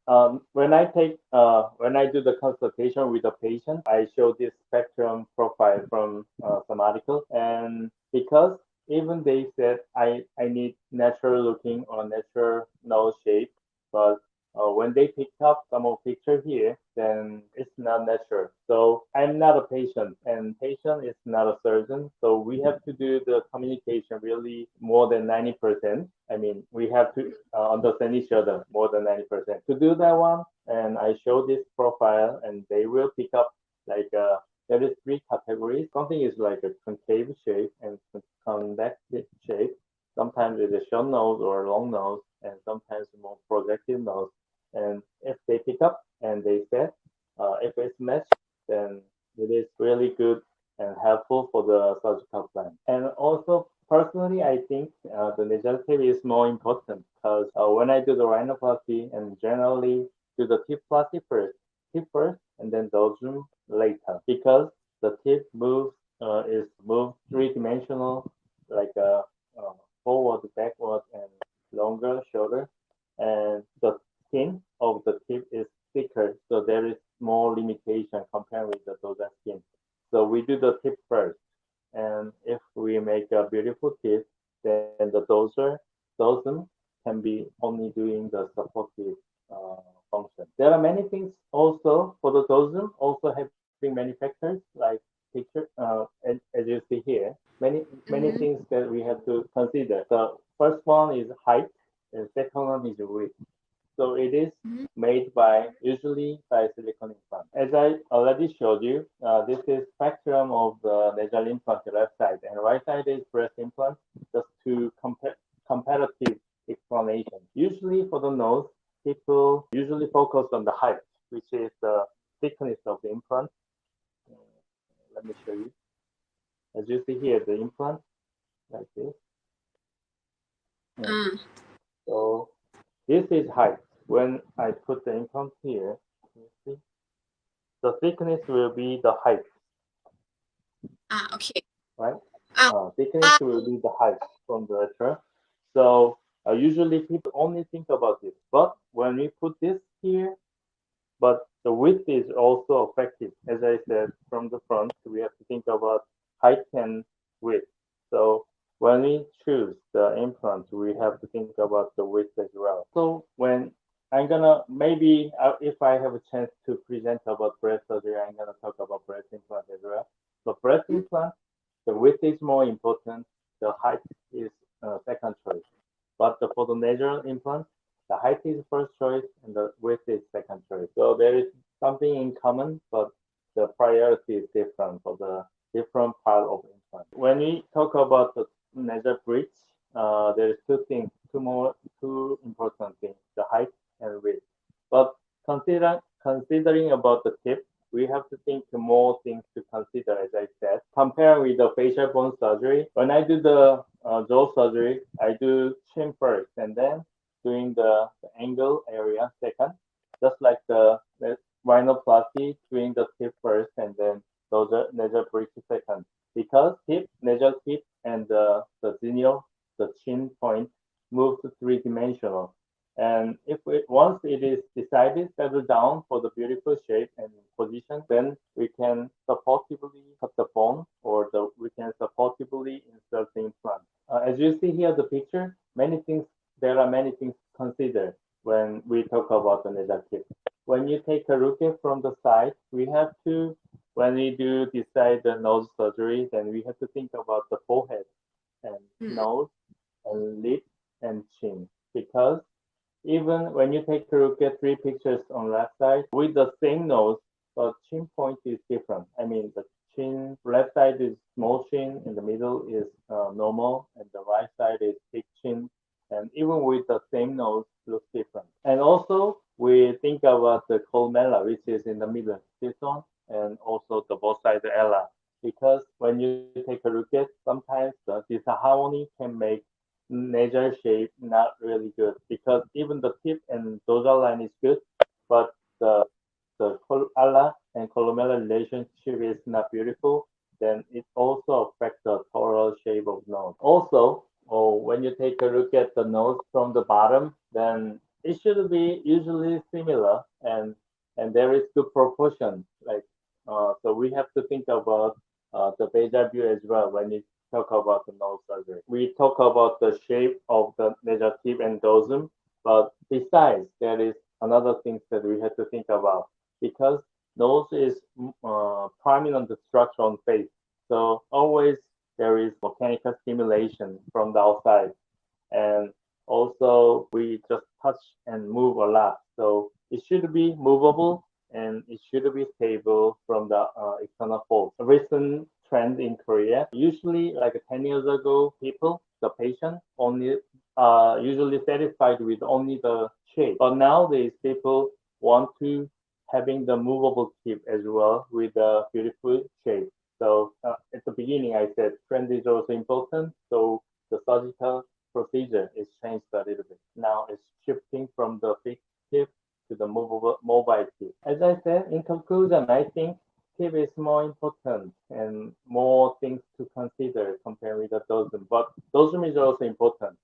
when I do the consultation with the patient, I show this spectrum profile from some article, and because even they said I need natural looking or natural nose shape, but when they pick up some of picture here, then it's not natural. So I'm not a patient, and patient is not a surgeon. So we have to do the communication really more than 90%. I mean, we have to understand each other more than 90%. To do that one, and I show this profile, and they will pick up like there is three categories. Something is like a concave shape and convex shape. Sometimes it's a short nose or long nose, and sometimes more projective nose. And if they pick up and they said, if it's matched, then it is really good and helpful for the surgical plan. And also, personally, I think the negative is more important because when I do the rhinoplasty and generally do the tip first, and then dosum later, because the tip moves is moved three-dimensional, like uh, forward, backward, and longer, shorter, and the skin of the tip is thicker, so there is more limitation compared with the dorsal skin. So we do the tip first, and if we make a beautiful tip, then the dorsum can be only doing the supportive function. There are many things also for the dorsum, also having many factors like picture, as you see here, many Mm-hmm. things that we have to consider. The first one is height, and second one is width. So it is Mm-hmm. made by usually by silicone implant. As I already showed you, this is spectrum of the nasal implant, the left side, and right side is breast implant. Just to comparative explanation. Usually for the nose, people usually focus on the height, which is the thickness of the implant. Let me show you. As you see here, the implant like this. Mm. Ah, So this is height. When I put the implant here, you see, the thickness will be the height, okay. right? Ah, Thickness ah, will be the height from the lateral. So usually people only think about this, but when we put this here, but the width is also affected. As I said, from the front, we have to think about height and width. So when we choose the implant, we have to think about the width as well. So when I'm gonna maybe if I have a chance to present about breast surgery, I'm gonna talk about breast implant as well. So breast implant, the width is more important. The height is second choice. But for the nasal implant, the height is first choice and the width is second choice. So there is something in common, but the priority is different for the different part of implant. When we talk about the nasal bridge, there is two important things: the height and width. But considering about the tip, we have to think more things to consider, as I said. Comparing with the facial bone surgery, when I do the jaw surgery, I do chin first and then doing the angle area second, just like the rhinoplasty, doing the tip first and then nasal bridge second. Because nasal tip, and the zenio, the chin point, move to three-dimensional. And if once it is decided, settled down for the beautiful shape and position, then we can supportively cut the bone or we can supportively insert the implant. As you see here, the picture, there are many things to consider when we talk about the nasal tip. When you take a look at from the side, when we do decide the nose surgery, then we have to think about the forehead and mm, nose and lip and chin because even when you take a look at three pictures on left side with the same nose, but chin point is different. I mean, the chin left side is small chin, in the middle is normal, and the right side is big chin. And even with the same nose, looks different. And also, we think about the columella, which is in the middle, this one, and also the both sides of ella. Because when you take a look at, sometimes the disharmony can make nasal shape not really good because even the tip and dorsal line is good, but the ala and columella relationship is not beautiful, then it also affects the total shape of nose. Also, when you take a look at the nose from the bottom, then it should be usually similar, and there is good proportion. Like so, we have to think about the bezel view as well when we talk about the nose surgery. We talk about the shape of the nasal tip and dosum, but besides, there is another thing that we have to think about because nose is prominent structure on face. So always there is mechanical stimulation from the outside, and also we just touch and move a lot. So it should be movable and it should be stable from the external force. A recent trend in Korea, usually like 10 years ago, people, the patient, only usually satisfied with only the shape. But nowadays, people want to having the movable tip as well with a beautiful shape. So at the beginning, I said trend is also important. So the surgical procedure is changed a little bit. Now it's shifting from the fixed tip to the mobile tip. As I said, in conclusion, I think tip is more important and more things to consider compared with the dosum. But dosum is also important.